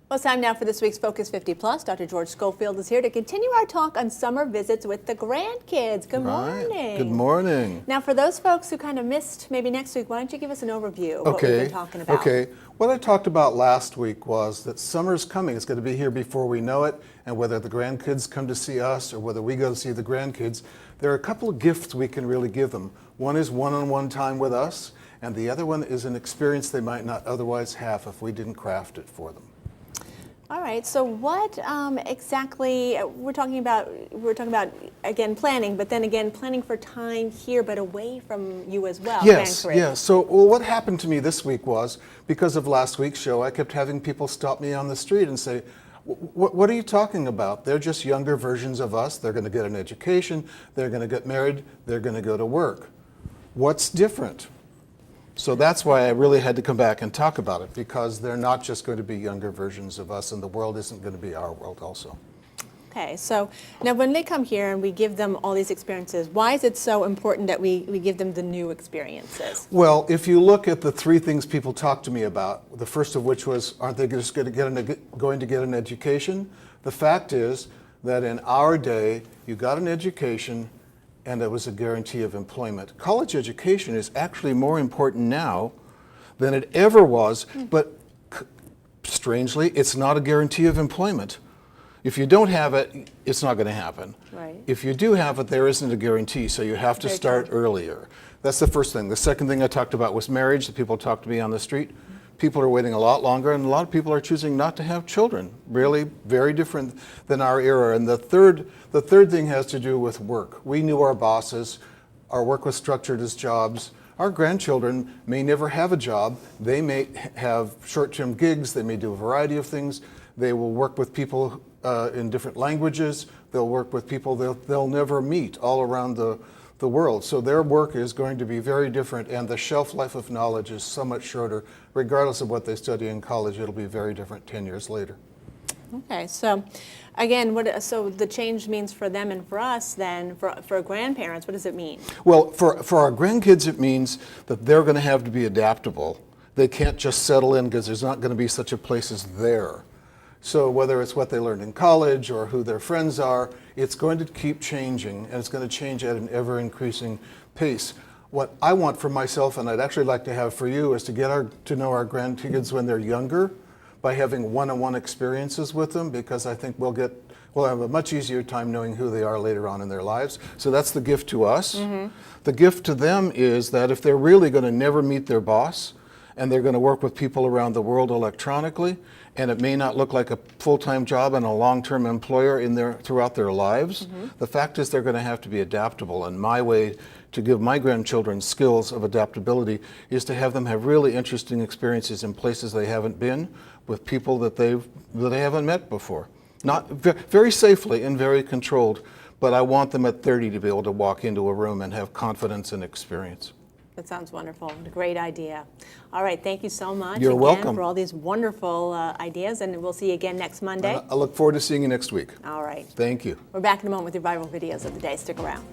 Well, it's time now for this week's Focus 50 Plus. Dr. George Schofield is here to continue our talk on summer visits with the grandkids. Good morning. Good morning. Now, for those folks who kind of missed maybe next week, why don't you give us an overview of what we've been talking about? Okay. What I talked about last week was that summer's coming. It's going to be here before we know it. And whether the grandkids come to see us or whether we go to see the grandkids, there are a couple of gifts we can really give them. One is one-on-one time with us, and the other one is an experience they might not otherwise have if we didn't craft it for them. All right. So, what exactly we're talking about? We're talking about again planning, but then again planning for time here, but away from you as well. Yes. Yes. So, what happened to me this week was because of last week's show, I kept having people stop me on the street and say, "What are you talking about? They're just younger versions of us. They're going to get an education. They're going to get married. They're going to go to work. What's different?" So that's why I really had to come back and talk about it, because they're not just going to be younger versions of us, and the world isn't going to be our world also. Okay, so now when they come here and we give them all these experiences, why is it so important that we give them the new experiences? Well, if you look at the three things people talk to me about, the first of which was, aren't they just going to get an education? The fact is that in our day, you got an education, and it was a guarantee of employment. College education is actually more important now than it ever was, but strangely, it's not a guarantee of employment. If you don't have it, it's not going to happen. Right. If you do have it, there isn't a guarantee, so you have to start earlier. That's the first thing. The second thing I talked about was marriage. The people talk to me on the street. People are waiting a lot longer, and a lot of people are choosing not to have children. Really very different than our era. And the third thing has to do with work. We knew our bosses. Our work was structured as jobs. Our grandchildren may never have a job. They may have short-term gigs. They may do a variety of things. They will work with people in different languages. They'll work with people they'll never meet all around the world. So their work is going to be very different, and the shelf life of knowledge is so much shorter. Regardless of what they study in college, it'll be very different 10 years later. Okay, so again, so the change means for them and for us then, for grandparents, what does it mean? Well, for our grandkids, it means that they're going to have to be adaptable. They can't just settle in because there's not going to be such a place as there. So whether it's what they learned in college or who their friends are, it's going to keep changing, and it's going to change at an ever-increasing pace. What I want for myself, and I'd actually like to have for you, is to get to know our grandkids when they're younger by having one-on-one experiences with them, because I think we'll have a much easier time knowing who they are later on in their lives. So that's the gift to us. Mm-hmm. The gift to them is that if they're really going to never meet their boss, and they're going to work with people around the world electronically, and it may not look like a full-time job and a long-term employer throughout their lives. Mm-hmm. The fact is they're going to have to be adaptable, and my way to give my grandchildren skills of adaptability is to have them have really interesting experiences in places they haven't been, with people that they haven't met before. Not very safely and very controlled, but I want them at 30 to be able to walk into a room and have confidence and experience. That sounds wonderful. A great idea. All right, thank you so much. You're welcome for all these wonderful ideas, and we'll see you again next Monday. I look forward to seeing you next week. All right. Thank you. We're back in a moment with your viral videos of the day. Stick around.